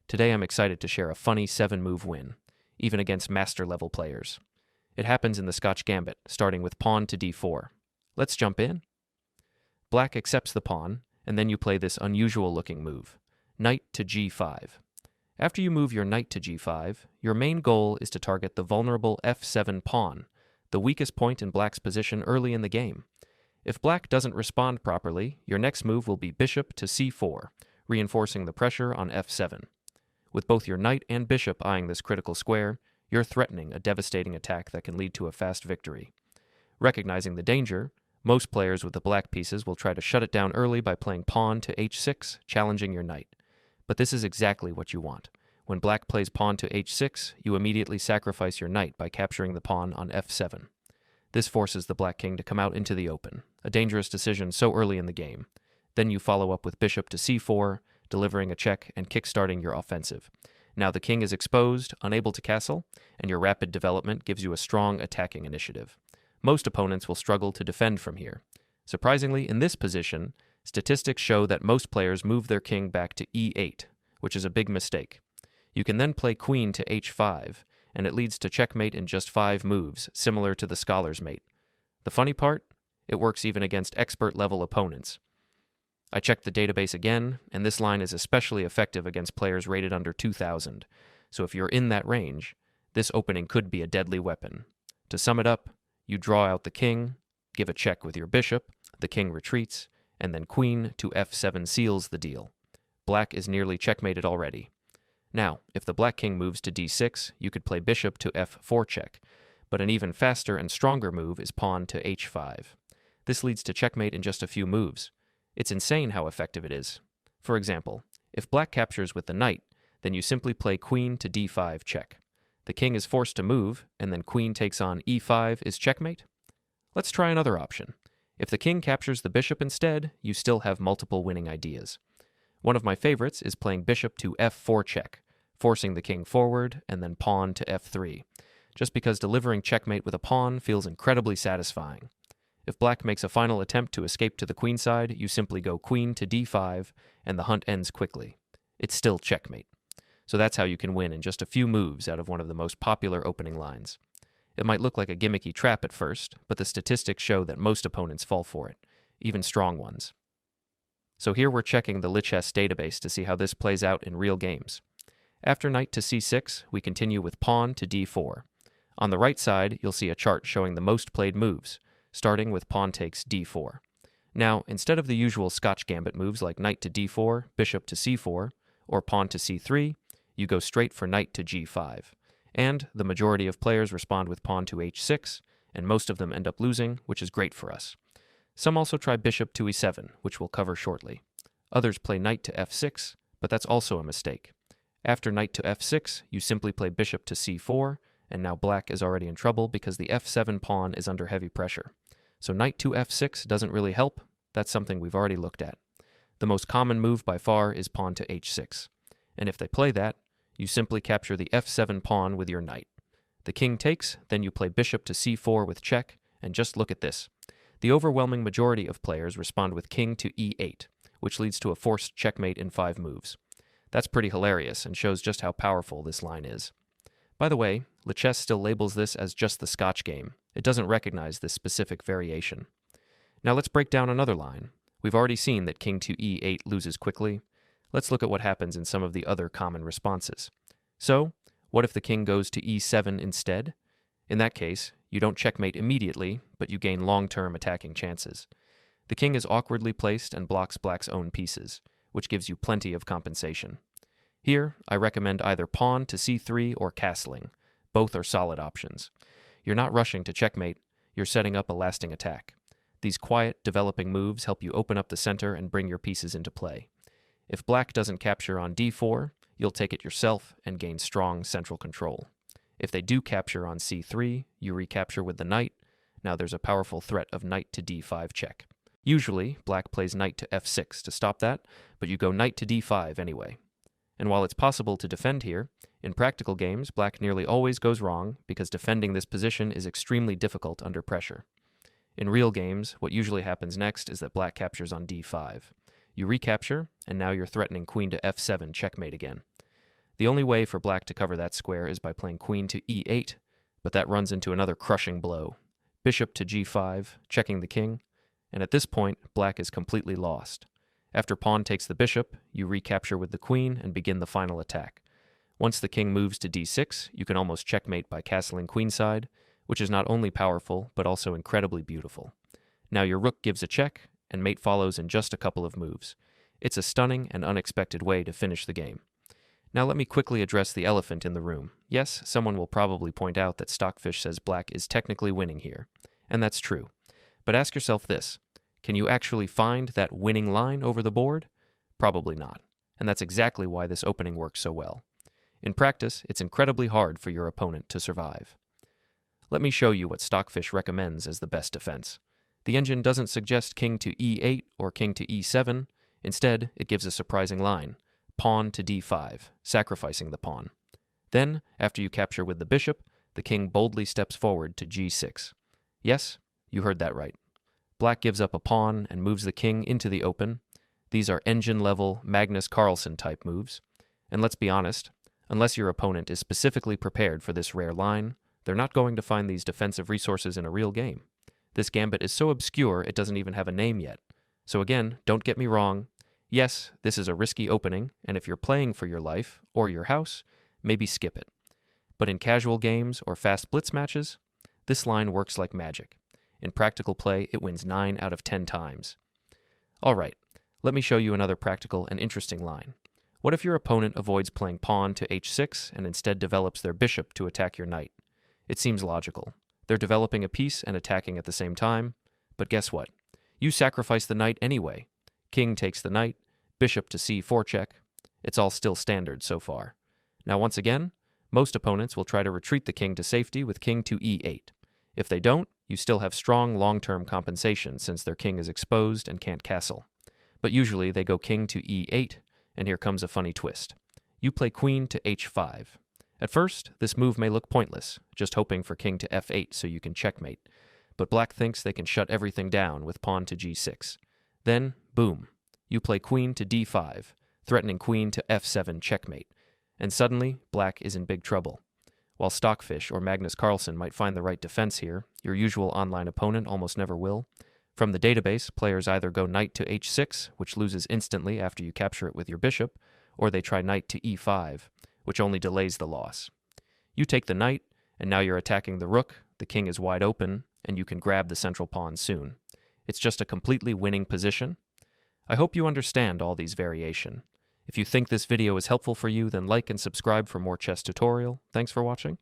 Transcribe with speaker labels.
Speaker 1: Today I'm excited to share a funny 7-move win, even against master-level players. It happens in the Scotch Gambit, starting with pawn to d4. Let's jump in. Black accepts the pawn, and then you play this unusual-looking move, knight to g5. After you move your knight to g5, your main goal is to target the vulnerable f7 pawn, the weakest point in black's position early in the game. If black doesn't respond properly, your next move will be bishop to c4, reinforcing the pressure on f7. With both your knight and bishop eyeing this critical square, you're threatening a devastating attack that can lead to a fast victory. Recognizing the danger, most players with the black pieces will try to shut it down early by playing pawn to h6, challenging your knight. But this is exactly what you want. When black plays pawn to h6, you immediately sacrifice your knight by capturing the pawn on f7. This forces the black king to come out into the open, a dangerous decision so early in the game. Then you follow up with bishop to c4, delivering a check and kickstarting your offensive. Now the king is exposed, unable to castle, and your rapid development gives you a strong attacking initiative. Most opponents will struggle to defend from here. Surprisingly, in this position, statistics show that most players move their king back to e8, which is a big mistake. You can then play queen to h5, and it leads to checkmate in just 5 moves, similar to the scholar's mate. The funny part? It works even against expert-level opponents. I checked the database again, and this line is especially effective against players rated under 2,000, so if you're in that range, this opening could be a deadly weapon. To sum it up, you draw out the king, give a check with your bishop, the king retreats, and then queen to f7 seals the deal. Black is nearly checkmated already. Now, if the black king moves to d6, you could play bishop to f4 check, but an even faster and stronger move is pawn to h5. This leads to checkmate in just a few moves. It's insane how effective it is. For example, if black captures with the knight, then you simply play queen to d5 check. The king is forced to move, and then queen takes on e5 is checkmate? Let's try another option. If the king captures the bishop instead, you still have multiple winning ideas. One of my favorites is playing bishop to f4 check, forcing the king forward, and then pawn to f3, just because delivering checkmate with a pawn feels incredibly satisfying. If black makes a final attempt to escape to the queenside, you simply go queen to d5, and the hunt ends quickly. It's still checkmate. So that's how you can win in just a few moves out of one of the most popular opening lines. It might look like a gimmicky trap at first, but the statistics show that most opponents fall for it, even strong ones. So here we're checking the Lichess database to see how this plays out in real games. After knight to c6, we continue with pawn to d4. On the right side, you'll see a chart showing the most played moves, starting with pawn takes d4. Now, instead of the usual Scotch Gambit moves like knight to d4, bishop to c4, or pawn to c3, you go straight for knight to g5. And the majority of players respond with pawn to h6, and most of them end up losing, which is great for us. Some also try bishop to e7, which we'll cover shortly. Others play knight to f6, but that's also a mistake. After knight to f6, you simply play bishop to c4, and now black is already in trouble because the f7 pawn is under heavy pressure. So knight to f6 doesn't really help. That's something we've already looked at. The most common move by far is pawn to h6. And if they play that, you simply capture the f7 pawn with your knight. The king takes, then you play bishop to c4 with check, and just look at this. The overwhelming majority of players respond with king to e8, which leads to a forced checkmate in 5 moves. That's pretty hilarious and shows just how powerful this line is. By the way, Lichess still labels this as just the Scotch game. It doesn't recognize this specific variation. Now let's break down another line. We've already seen that king to e8 loses quickly. Let's look at what happens in some of the other common responses. So, what if the king goes to e7 instead? In that case, you don't checkmate immediately, but you gain long-term attacking chances. The king is awkwardly placed and blocks black's own pieces, which gives you plenty of compensation. Here, I recommend either pawn to c3 or castling. Both are solid options. You're not rushing to checkmate, you're setting up a lasting attack. These quiet, developing moves help you open up the center and bring your pieces into play. If black doesn't capture on d4, you'll take it yourself and gain strong central control. If they do capture on c3, you recapture with the knight. Now there's a powerful threat of knight to d5 check. Usually, black plays knight to f6 to stop that, but you go knight to d5 anyway. And while it's possible to defend here, in practical games, black nearly always goes wrong because defending this position is extremely difficult under pressure. In real games, what usually happens next is that black captures on d5. You recapture, and now you're threatening queen to f7 checkmate again. The only way for black to cover that square is by playing queen to e8, but that runs into another crushing blow. Bishop to g5, checking the king, and at this point, black is completely lost. After pawn takes the bishop, you recapture with the queen and begin the final attack. Once the king moves to d6, you can almost checkmate by castling queenside, which is not only powerful, but also incredibly beautiful. Now your rook gives a check, and mate follows in just a couple of moves. It's a stunning and unexpected way to finish the game. Now let me quickly address the elephant in the room. Yes, someone will probably point out that Stockfish says black is technically winning here, and that's true. But ask yourself this: can you actually find that winning line over the board? Probably not, and that's exactly why this opening works so well. In practice, it's incredibly hard for your opponent to survive. Let me show you what Stockfish recommends as the best defense. The engine doesn't suggest king to e8 or king to e7. Instead, it gives a surprising line: pawn to d5, sacrificing the pawn. Then, after you capture with the bishop, the king boldly steps forward to g6. Yes, you heard that right. Black gives up a pawn and moves the king into the open. These are engine-level Magnus Carlsen-type moves. And let's be honest, unless your opponent is specifically prepared for this rare line, they're not going to find these defensive resources in a real game. This gambit is so obscure it doesn't even have a name yet. So again, don't get me wrong. Yes, this is a risky opening, and if you're playing for your life or your house, maybe skip it. But in casual games or fast blitz matches, this line works like magic. In practical play, it wins 9 out of 10 times. All right, let me show you another practical and interesting line. What if your opponent avoids playing pawn to h6 and instead develops their bishop to attack your knight? It seems logical. They're developing a piece and attacking at the same time, but guess what? You sacrifice the knight anyway. King takes the knight, bishop to c4 check. It's all still standard so far. Now once again, most opponents will try to retreat the king to safety with king to e8. If they don't, you still have strong long-term compensation since their king is exposed and can't castle. But usually they go king to e8, and here comes a funny twist. You play queen to h5. At first, this move may look pointless, just hoping for king to f8 so you can checkmate. But black thinks they can shut everything down with pawn to g6. Then, boom, you play queen to d5, threatening queen to f7 checkmate. And suddenly, black is in big trouble. While Stockfish or Magnus Carlsen might find the right defense here, your usual online opponent almost never will. From the database, players either go knight to h6, which loses instantly after you capture it with your bishop, or they try knight to e5, which only delays the loss. You take the knight, and now you're attacking the rook, the king is wide open, and you can grab the central pawn soon. It's just a completely winning position. I hope you understand all these variations. If you think this video is helpful for you, then like and subscribe for more chess tutorial. Thanks for watching.